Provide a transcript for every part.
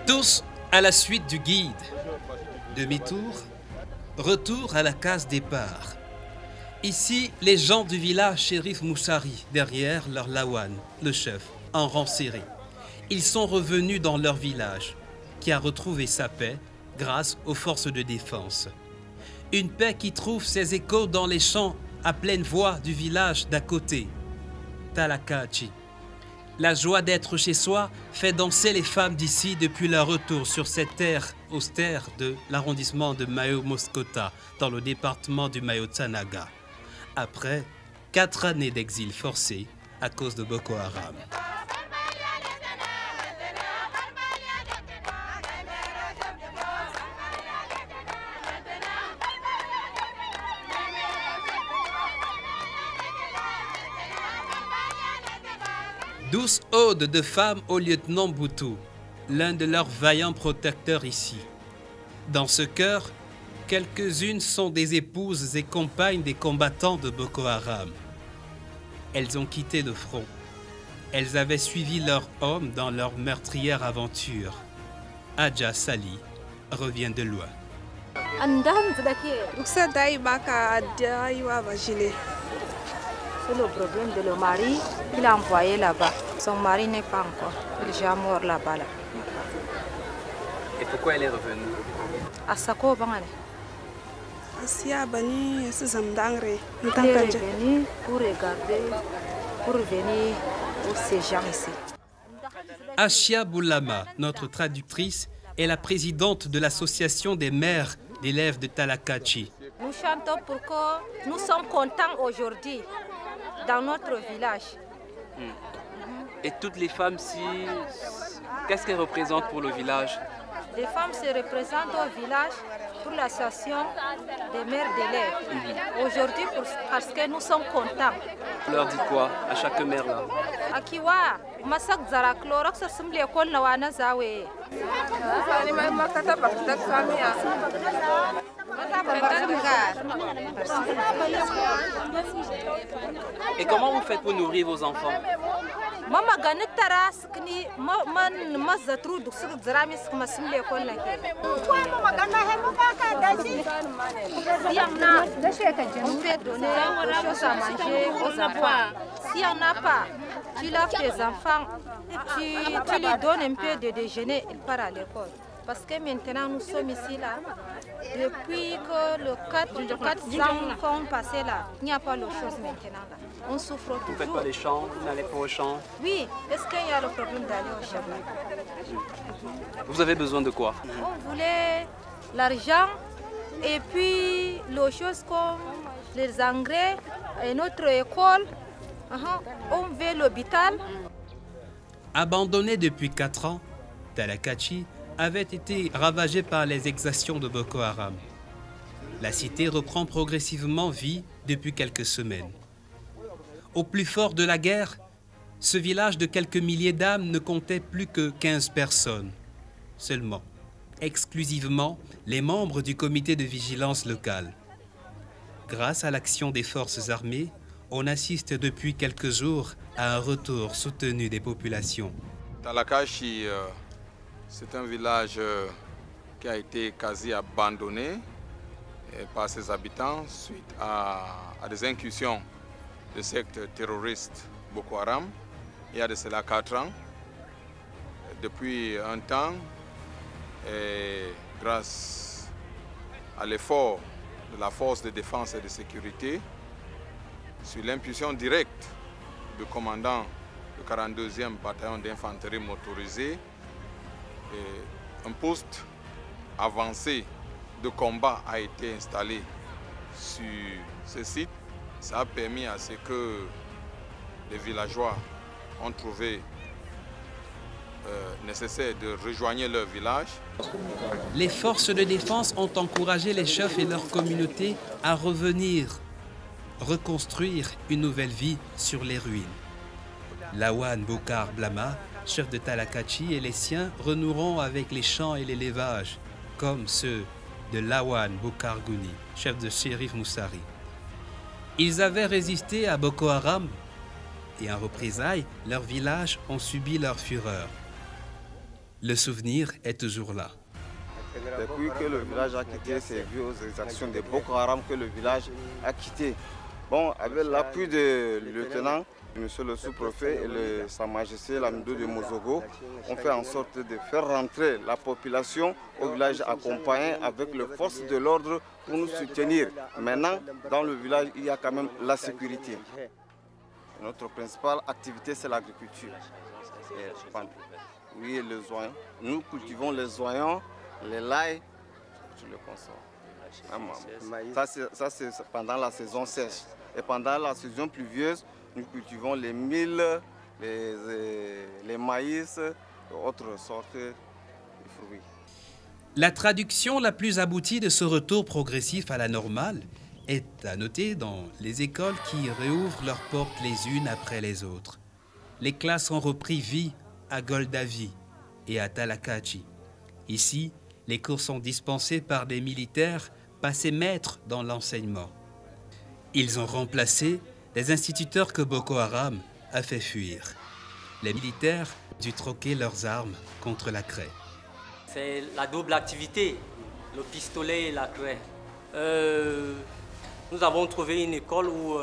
Tous à la suite du guide. Demi-tour, retour à la case départ. Ici, les gens du village Chérif Moussari, derrière leur lawan, le chef, en rang serré. Ils sont revenus dans leur village, qui a retrouvé sa paix grâce aux forces de défense. Une paix qui trouve ses échos dans les champs à pleine voix du village d'à côté, Talakachi. La joie d'être chez soi fait danser les femmes d'ici depuis leur retour sur cette terre austère de l'arrondissement de Mayo-Moskota, dans le département du Mayo-Tanaga, après 4 années d'exil forcé à cause de Boko Haram. Douce ode de femmes au lieutenant Boutou, l'un de leurs vaillants protecteurs ici. Dans ce chœur, quelques-unes sont des épouses et compagnes des combattants de Boko Haram. Elles ont quitté le front. Elles avaient suivi leurs hommes dans leur meurtrière aventure. Adja Sali revient de loin. C'est le problème de le mari, il a envoyé là-bas. Son mari n'est pas encore, il est déjà mort là-bas. Là. Et pourquoi elle est revenue? À Sako Bangale. Il est revenu pour regarder, pour venir pour ces gens ici. Achia Boulama, notre traductrice, est la présidente de l'association des mères d'élèves de Talakachi. Nous chantons pour que nous sommes contents aujourd'hui dans notre village. Et toutes les femmes, qu'est-ce qu'elles représentent pour le village? Les femmes se représentent au village pour l'association des mères d'élèves. Aujourd'hui, parce que nous sommes contents. Vous leur dites quoi à chaque mère là? Akiwa, masak zaraklorok sa sumli ekol na wana zawe. Et comment vous faites pour nourrir vos enfants? Mama ganit taras kni man mazatru duksuk zaramis kmasim le ekol na ke. On fait donner des choses à manger aux enfants. Si on n'a pas, tu laves tes enfants et tu lui donnes un peu de déjeuner, il part à l'école. Parce que maintenant nous sommes ici là, depuis que le 4 ans qu'on passait là, il n'y a pas de choses maintenant là. On souffre toujours. Vous ne faites pas les champs, vous n'allez pas au champ? Oui, est-ce qu'il y a le problème d'aller au champ? Vous avez besoin de quoi? On voulait l'argent et puis les choses comme les engrais et notre école. On veut l'hôpital. Abandonné depuis 4 ans, Talakachi avait été ravagée par les exactions de Boko Haram. La cité reprend progressivement vie depuis quelques semaines. Au plus fort de la guerre, ce village de quelques milliers d'âmes ne comptait plus que 15 personnes seulement, exclusivement les membres du comité de vigilance local. Grâce à l'action des forces armées, on assiste depuis quelques jours à un retour soutenu des populations. Talakachi, c'est un village qui a été quasi abandonné par ses habitants suite à des incursions de sectes terroristes Boko Haram il y a de cela 4 ans. Depuis un temps, et grâce à l'effort de la force de défense et de sécurité, sur l'impulsion directe du commandant du 42e bataillon d'infanterie motorisée, un poste avancé de combat a été installé sur ce site. Ça a permis à ce que les villageois ont trouvé nécessaire de rejoindre leur village. Les forces de défense ont encouragé les chefs et leur communauté à revenir, reconstruire une nouvelle vie sur les ruines. Lawan Bokar Blama, chef de Talakachi, et les siens renoueront avec les champs et l'élevage, comme ceux de Lawan Bokar Gouni, chef de Chérif Moussari. Ils avaient résisté à Boko Haram et en représailles, leurs villages ont subi leur fureur. le souvenir est toujours là. Depuis que le village a quitté, c'est vu aux exactions de Boko Haram que le village a quitté. Bon, avec l'appui du lieutenant, monsieur le sous-préfet et Sa Majesté Lamido de Mozogo, on fait en sorte de faire rentrer la population au village accompagné avec les forces de l'ordre pour nous soutenir. Maintenant, dans le village, il y a quand même la sécurité. Notre principale activité, c'est l'agriculture. Oui, les oignons. Nous cultivons les oignons, les lails, tout le consomme. Ça, c'est pendant la saison sèche. Et pendant la saison pluvieuse, nous cultivons les milles, les maïs, autres sortes de fruits. La traduction la plus aboutie de ce retour progressif à la normale est à noter dans les écoles qui réouvrent leurs portes les unes après les autres. Les classes ont repris vie à Goldavi et à Talakachi. Ici, les cours sont dispensés par des militaires passés maîtres dans l'enseignement. Ils ont remplacé les instituteurs que Boko Haram a fait fuir. Les militaires ont dû troquer leurs armes contre la craie. C'est la double activité, le pistolet et la craie. Nous avons trouvé une école où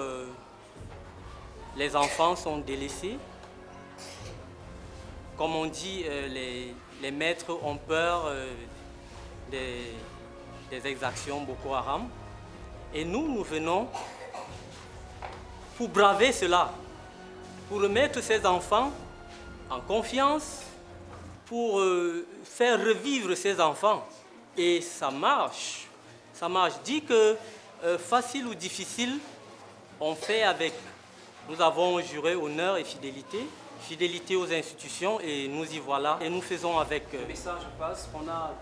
les enfants sont délaissés. Comme on dit, les maîtres ont peur des exactions Boko Haram. Et nous venons pour braver cela, pour remettre ces enfants en confiance, pour faire revivre ces enfants. Et ça marche. Ça marche. Dit que facile ou difficile, on fait avec. Nous avons juré honneur et fidélité. Fidélité aux institutions et nous y voilà. Et nous faisons avec... Le message passe, on a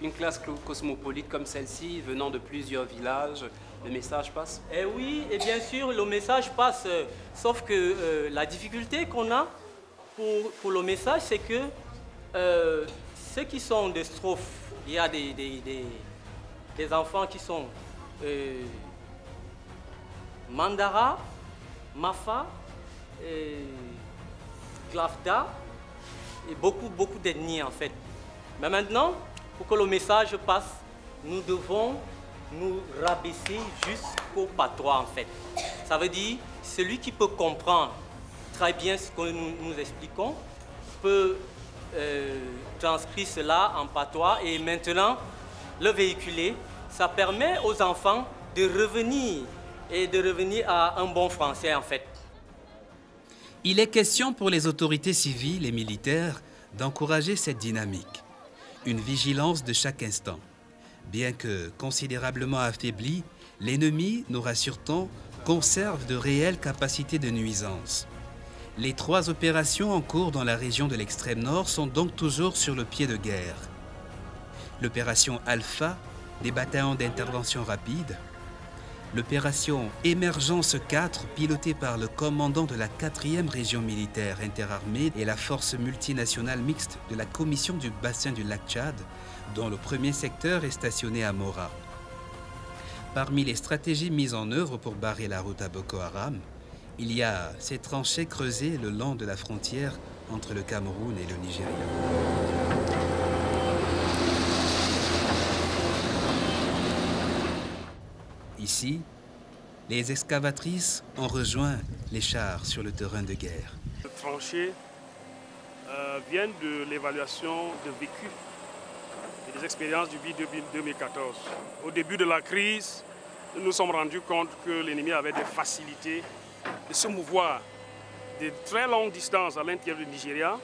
une classe cosmopolite comme celle-ci, venant de plusieurs villages, le message passe? Eh oui, et bien sûr, le message passe, sauf que la difficulté qu'on a pour le message, c'est que ceux qui sont des strophes, il y a des enfants qui sont Mandara, Mafa, Glafda et beaucoup d'ethnies en fait. Mais maintenant, pour que le message passe, nous devons nous rabaisser jusqu'au patois en fait. Ça veut dire, celui qui peut comprendre très bien ce que nous expliquons peut transcrire cela en patois et maintenant le véhiculer. Ça permet aux enfants de revenir à un bon français en fait. Il est question pour les autorités civiles et militaires d'encourager cette dynamique. Une vigilance de chaque instant. Bien que considérablement affaibli, l'ennemi, nous rassure-t-on, conserve de réelles capacités de nuisance. Les 3 opérations en cours dans la région de l'extrême nord sont donc toujours sur le pied de guerre. L'opération Alpha, des bataillons d'intervention rapide. L'opération Émergence 4, pilotée par le commandant de la 4e région militaire interarmée et la force multinationale mixte de la commission du bassin du lac Tchad, dont le 1er secteur est stationné à Mora. Parmi les stratégies mises en œuvre pour barrer la route à Boko Haram, il y a ces tranchées creusées le long de la frontière entre le Cameroun et le Nigeria. Ici, les excavatrices ont rejoint les chars sur le terrain de guerre. Les tranchées viennent de l'évaluation de vécu et des expériences du BID 2014. Au début de la crise, nous nous sommes rendus compte que l'ennemi avait des facilités de se mouvoir de très longues distances à l'intérieur du Nigeria,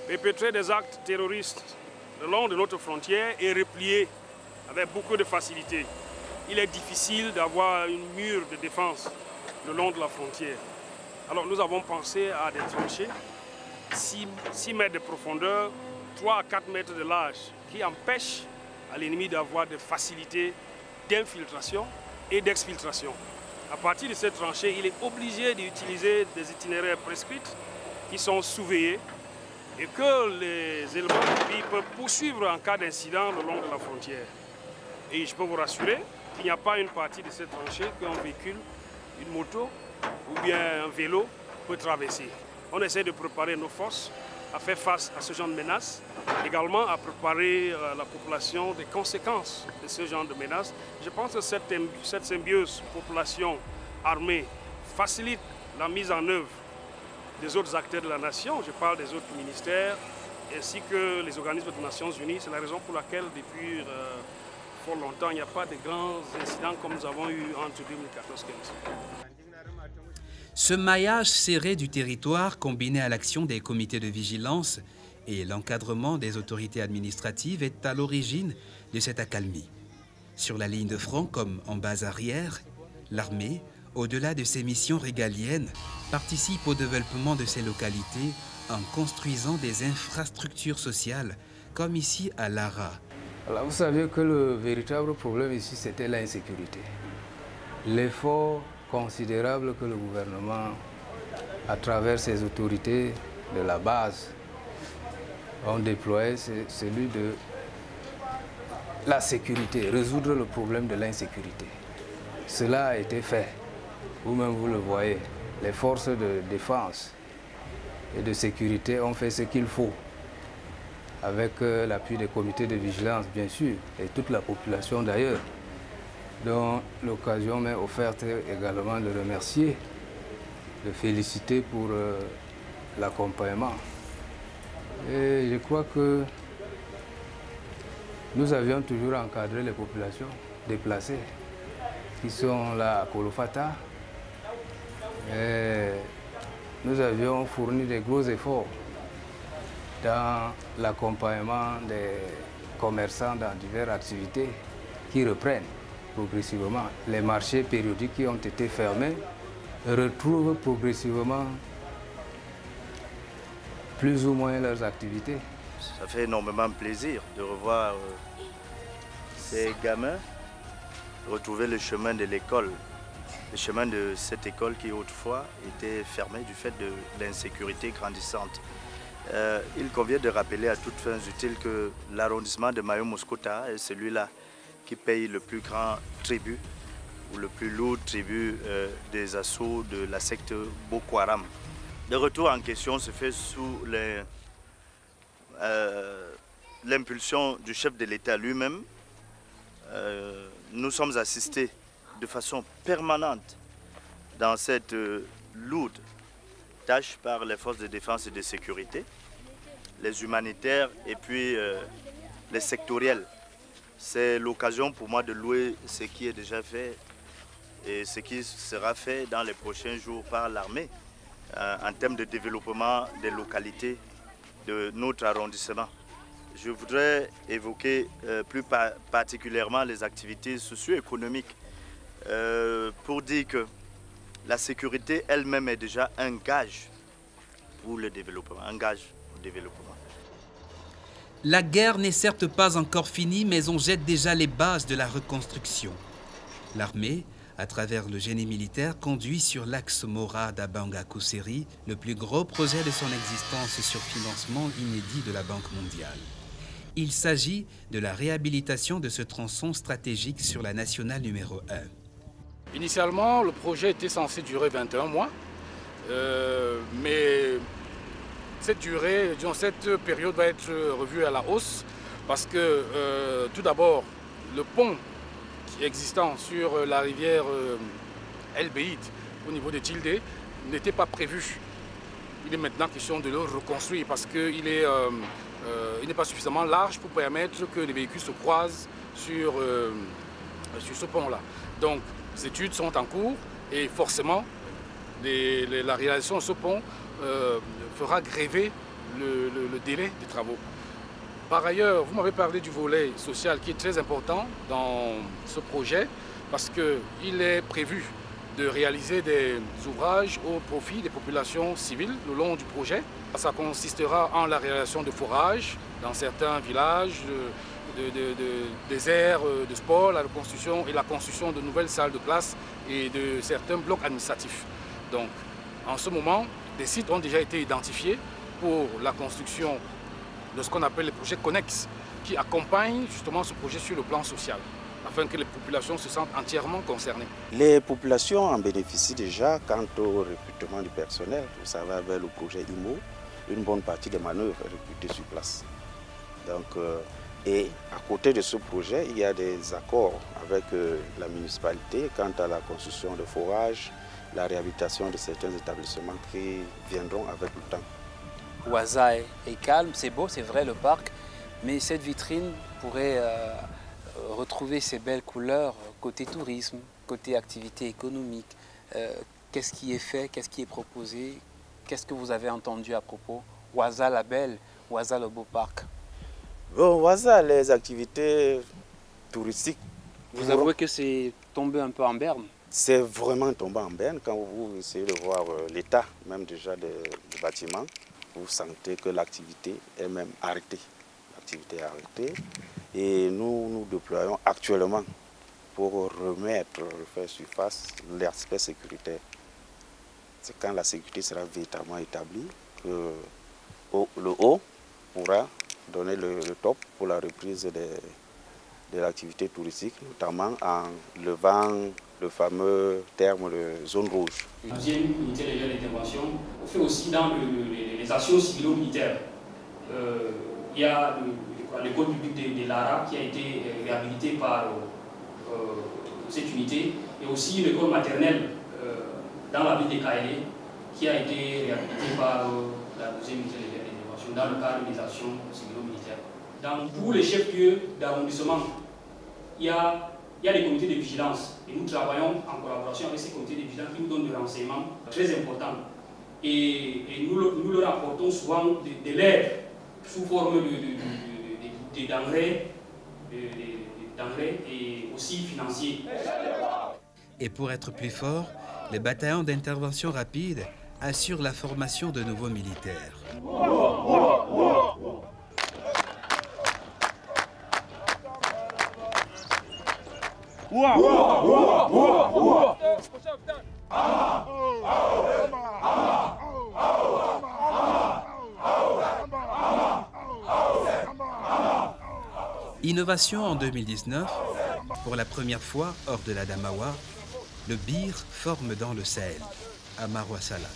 perpétrer des actes terroristes le long de notre frontière et replier avec beaucoup de facilité. Il est difficile d'avoir une mur de défense le long de la frontière. Alors nous avons pensé à des tranchées, 6 mètres de profondeur, 3 à 4 mètres de large, qui empêchent à l'ennemi d'avoir des facilités d'infiltration et d'exfiltration. À partir de cette tranchée, il est obligé d'utiliser des itinéraires prescrits qui sont surveillés et que les éléments de vie peuvent poursuivre en cas d'incident le long de la frontière. Et je peux vous rassurer qu'il n'y a pas une partie de cette tranchée qu'un véhicule, une moto ou bien un vélo peut traverser. On essaie de préparer nos forces à faire face à ce genre de menaces, également à préparer la population des conséquences de ce genre de menaces. Je pense que cette symbiose population-armée facilite la mise en œuvre des autres acteurs de la nation, je parle des autres ministères, ainsi que les organismes des Nations Unies. C'est la raison pour laquelle depuis fort longtemps, il n'y a pas de grands incidents comme nous avons eu entre 2014 et 2015. Ce maillage serré du territoire, combiné à l'action des comités de vigilance et l'encadrement des autorités administratives, est à l'origine de cette accalmie. Sur la ligne de front comme en base arrière, l'armée, au-delà de ses missions régaliennes, participe au développement de ces localités en construisant des infrastructures sociales, comme ici à Lara. Alors vous savez que le véritable problème ici, c'était l'insécurité. L'effort considérable que le gouvernement, à travers ses autorités de la base, ont déployé, c'est celui de la sécurité, résoudre le problème de l'insécurité. Cela a été fait. Vous-même, vous le voyez, les forces de défense et de sécurité ont fait ce qu'il faut, avec l'appui des comités de vigilance, bien sûr, et toute la population d'ailleurs, dont l'occasion m'est offerte également de remercier, de féliciter pour l'accompagnement. Et je crois que nous avions toujours encadré les populations déplacées qui sont là à Kolofata. Et nous avions fourni des gros efforts dans l'accompagnement des commerçants dans diverses activités qui reprennent progressivement. Les marchés périodiques qui ont été fermés retrouvent progressivement plus ou moins leurs activités. Ça fait énormément plaisir de revoir ces gamins retrouver le chemin de l'école, le chemin de cette école qui autrefois était fermée du fait de l'insécurité grandissante. Il convient de rappeler à toutes fins utiles que l'arrondissement de Mayo-Moscota est celui-là qui paye le plus grand tribut ou le plus lourd tribut des assauts de la secte Boko Haram. Le retour en question se fait sous l'impulsion du chef de l'État lui-même. Nous sommes assistés de façon permanente dans cette lourde tâche par les forces de défense et de sécurité, les humanitaires et puis les sectoriels. C'est l'occasion pour moi de louer ce qui est déjà fait et ce qui sera fait dans les prochains jours par l'armée en termes de développement des localités de notre arrondissement. Je voudrais évoquer plus particulièrement les activités socio-économiques pour dire que la sécurité elle-même est déjà un gage pour le développement, un gage au développement. La guerre n'est certes pas encore finie, mais on jette déjà les bases de la reconstruction. L'armée, à travers le génie militaire, conduit sur l'axe Mora-Dabanga-Kousseri le plus gros projet de son existence sur financement inédit de la Banque mondiale. Il s'agit de la réhabilitation de ce tronçon stratégique sur la nationale numéro 1. Initialement, le projet était censé durer 21 mois, mais cette période va être revue à la hausse parce que tout d'abord, le pont qui est existant sur la rivière El Beïd au niveau de Tildé n'était pas prévu. Il est maintenant question de le reconstruire parce qu'il n'est pas suffisamment large pour permettre que les véhicules se croisent sur ce pont-là. Donc, les études sont en cours et forcément, la réalisation de ce pont fera gréver le délai des travaux. Par ailleurs, vous m'avez parlé du volet social qui est très important dans ce projet parce qu'il est prévu de réaliser des ouvrages au profit des populations civiles le long du projet. Ça consistera en la réalisation de forages dans certains villages, des aires de sport, la reconstruction et la construction de nouvelles salles de classe et de certains blocs administratifs. Donc, en ce moment, des sites ont déjà été identifiés pour la construction de ce qu'on appelle les projets connexes, qui accompagnent justement ce projet sur le plan social, afin que les populations se sentent entièrement concernées. Les populations en bénéficient déjà quant au recrutement du personnel, ça va vers le projet IMO, une bonne partie des manœuvres exécutées sur place. Donc, et à côté de ce projet, il y a des accords avec la municipalité quant à la construction de forages, la réhabilitation de certains établissements qui viendront avec le temps. Ouaza est calme, c'est beau, c'est vrai le parc, mais cette vitrine pourrait retrouver ses belles couleurs côté tourisme, côté activité économique. Qu'est-ce qui est fait, qu'est-ce qui est proposé, qu'est-ce que vous avez entendu à propos? Ouaza la belle, Ouaza le beau parc. Bon, Ouaza, les activités touristiques. Vous avouez que c'est tombé un peu en berne? C'est vraiment tombé en berne. Quand vous essayez de voir l'état même déjà du bâtiment, vous sentez que l'activité est même arrêtée. L'activité est arrêtée et nous déployons actuellement pour refaire surface l'aspect sécuritaire. C'est quand la sécurité sera véritablement établie que le haut pourra donner le top pour la reprise de l'activité touristique, notamment en levant le fameux terme de zone rouge. La deuxième unité légère d'intervention, on fait aussi dans les actions civilo-militaires. Il y a l'école publique de Lara qui a été réhabilitée par cette unité, et aussi l'école maternelle dans la ville de Kaélé qui a été réhabilitée par la deuxième unité légère d'intervention dans le cadre des actions civilo-militaires. Dans tous les chefs-lieux d'arrondissement, il y a des comités de vigilance et nous travaillons en collaboration avec ces comités de vigilance qui nous donnent des renseignements très importants. Et nous leur apportons souvent de l'aide sous forme de denrées et aussi financiers. Et pour être plus fort, les bataillons d'intervention rapide assurent la formation de nouveaux militaires. Innovation en 2019, pour la première fois hors de la Damawa, le Bir forme dans le Sahel, à Marwa Salat.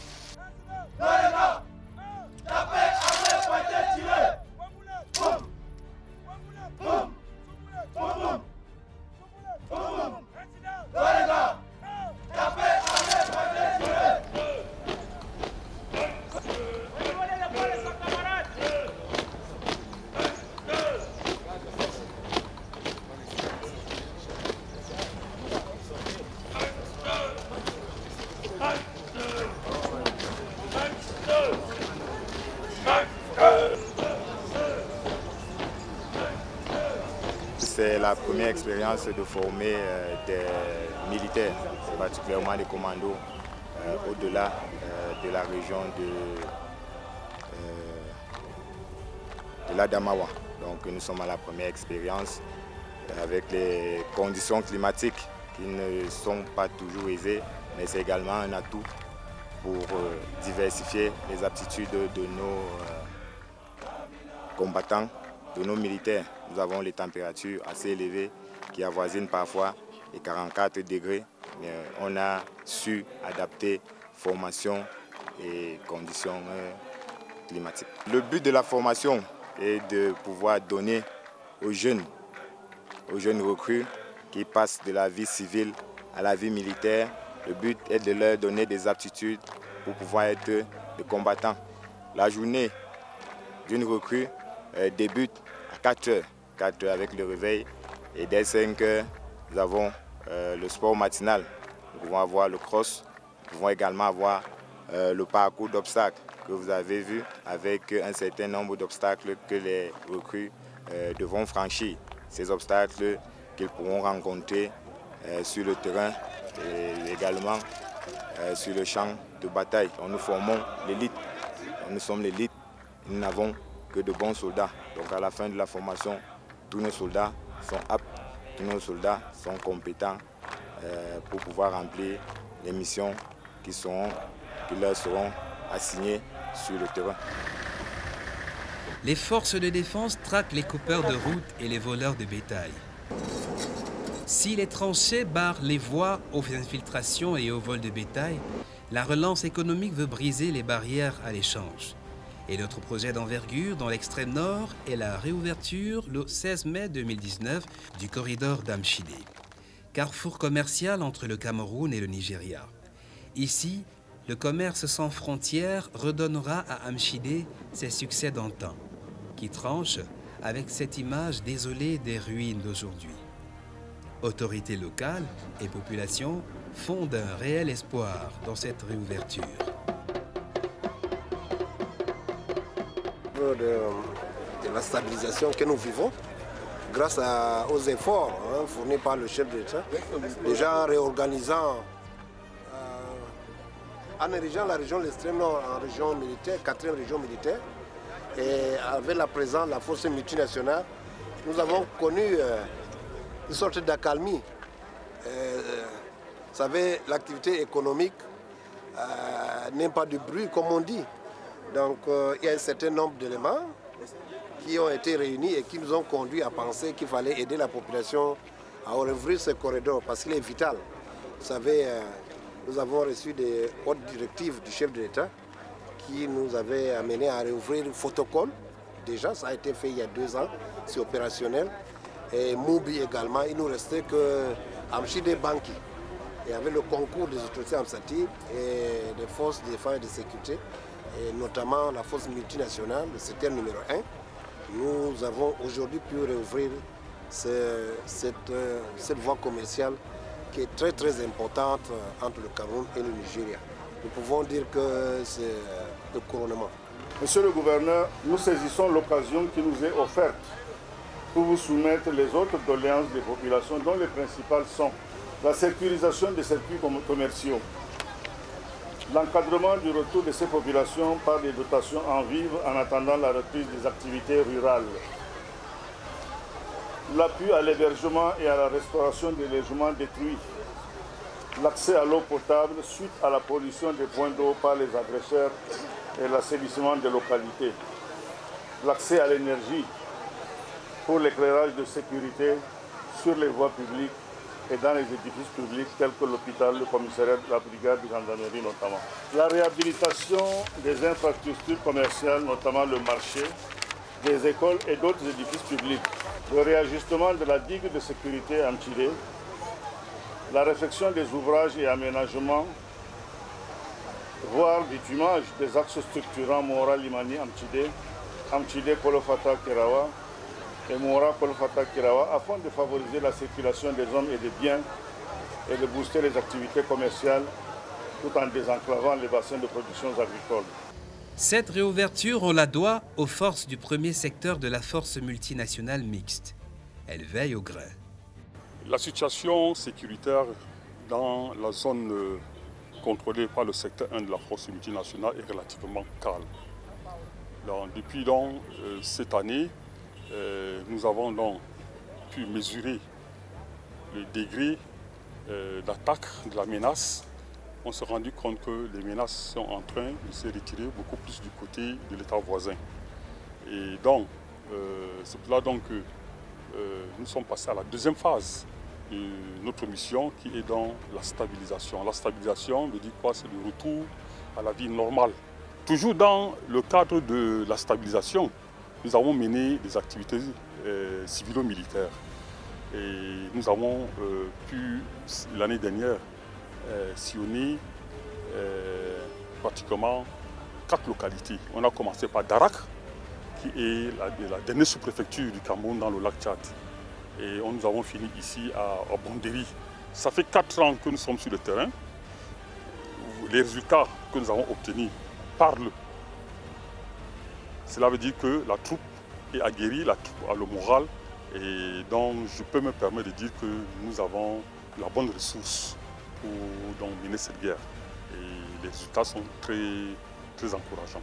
C'est la première expérience de former des militaires, particulièrement des commandos, au-delà de la région de la Damawa. Donc nous sommes à la première expérience avec les conditions climatiques qui ne sont pas toujours aisées, mais c'est également un atout pour diversifier les aptitudes de nos combattants, de nos militaires. Nous avons les températures assez élevées qui avoisinent parfois les 44 degrés, mais on a su adapter formation et conditions climatiques. Le but de la formation est de pouvoir donner aux jeunes recrues qui passent de la vie civile à la vie militaire. Le but est de leur donner des aptitudes pour pouvoir être des combattants. La journée d'une recrue débute à 4 heures avec le réveil, et dès 5 heures, nous avons le sport matinal. Nous pouvons avoir le cross, nous pouvons également avoir le parcours d'obstacles que vous avez vu avec un certain nombre d'obstacles que les recrues devront franchir. Ces obstacles qu'ils pourront rencontrer sur le terrain et également sur le champ de bataille. Nous formons l'élite, nous sommes l'élite, nous n'avons que de bons soldats. Donc à la fin de la formation, tous nos soldats sont aptes, tous nos soldats sont compétents pour pouvoir remplir les missions qui leur seront assignées sur le terrain. Les forces de défense traquent les coupeurs de route et les voleurs de bétail. Si les tranchées barrent les voies aux infiltrations et au vol de bétail, la relance économique veut briser les barrières à l'échange. Et l'autre projet d'envergure dans l'extrême nord est la réouverture le 16 mai 2019 du corridor d'Amchidé, carrefour commercial entre le Cameroun et le Nigeria. Ici, le commerce sans frontières redonnera à Amchidé ses succès d'antan, qui tranche avec cette image désolée des ruines d'aujourd'hui. Autorités locales et population font d'un réel espoir dans cette réouverture. De la stabilisation que nous vivons, grâce aux efforts fournis par le chef de l'État, déjà en réorganisant, en érigeant la région de l'extrême nord en région militaire, 4e région militaire, et avec la présence de la force multinationale, nous avons connu une sorte d'accalmie. Vous savez, l'activité économique n'est pas du bruit, comme on dit. Donc il y a un certain nombre d'éléments qui ont été réunis et qui nous ont conduit à penser qu'il fallait aider la population à rouvrir ce corridor parce qu'il est vital. Vous savez, nous avons reçu des hautes directives du chef de l'État qui nous avait amené à rouvrir le photocall. Déjà, ça a été fait il y a 2 ans, c'est opérationnel. Et Moubi également, il nous restait que Amchidé Banki. Et avec le concours des autorités administratives et des forces de défense et de sécurité, et notamment la force multinationale, le secteur numéro 1, nous avons aujourd'hui pu réouvrir cette voie commerciale qui est très très importante entre le Cameroun et le Nigeria. Nous pouvons dire que c'est le couronnement. Monsieur le gouverneur, nous saisissons l'occasion qui nous est offerte pour vous soumettre les autres doléances des populations dont les principales sont la sécurisation des circuits commerciaux, l'encadrement du retour de ces populations par des dotations en vivres en attendant la reprise des activités rurales, l'appui à l'hébergement et à la restauration des logements détruits, l'accès à l'eau potable suite à la pollution des points d'eau par les agresseurs et l'assainissement des localités, l'accès à l'énergie pour l'éclairage de sécurité sur les voies publiques et dans les édifices publics tels que l'hôpital, le commissariat de la brigade de gendarmerie notamment. La réhabilitation des infrastructures commerciales, notamment le marché, des écoles et d'autres édifices publics, le réajustement de la digue de sécurité à Amchidé, la réfection des ouvrages et aménagements, voire bitumage des axes structurants Mora-Limani Amchidé, Amchidé-Kolofata-Kerawa et Mora-Kolofata-Kerawa afin de favoriser la circulation des hommes et des biens et de booster les activités commerciales tout en désenclavant les bassins de production agricoles. Cette réouverture, on la doit aux forces du premier secteur de la force multinationale mixte. Elle veille au grain. La situation sécuritaire dans la zone contrôlée par le secteur 1 de la force multinationale est relativement calme. Depuis cette année, nous avons donc pu mesurer le degré d'attaque de la menace. On s'est rendu compte que les menaces sont en train de se retirer beaucoup plus du côté de l'État voisin. Et donc, c'est pour là donc que nous sommes passés à la deuxième phase de notre mission qui est dans la stabilisation. La stabilisation veut dire quoi? C'est le retour à la vie normale. Toujours dans le cadre de la stabilisation, nous avons mené des activités civilo-militaires. Et nous avons pu, l'année dernière, sillonner pratiquement 4 localités. On a commencé par Darak, qui est la dernière sous-préfecture du Cameroun dans le lac Tchad. Et nous avons fini ici à Bondéry. Ça fait 4 ans que nous sommes sur le terrain. Les résultats que nous avons obtenus parlent. Cela veut dire que la troupe est aguerrie, la troupe a le moral. Et donc je peux me permettre de dire que nous avons la bonne ressource pour mener cette guerre. Et les résultats sont très encourageants.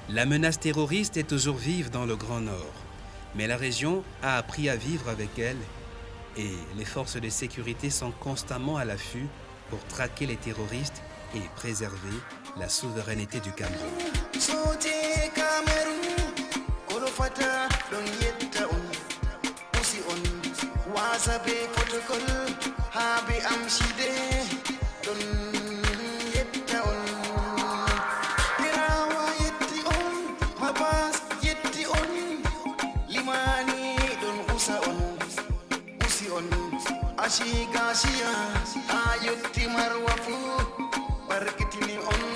La menace terroriste est toujours vive dans le Grand Nord. Mais la région a appris à vivre avec elle et les forces de sécurité sont constamment à l'affût pour traquer les terroristes et préserver la souveraineté du Cameroun. Ashi gasiya ayutti marwafu barkitini on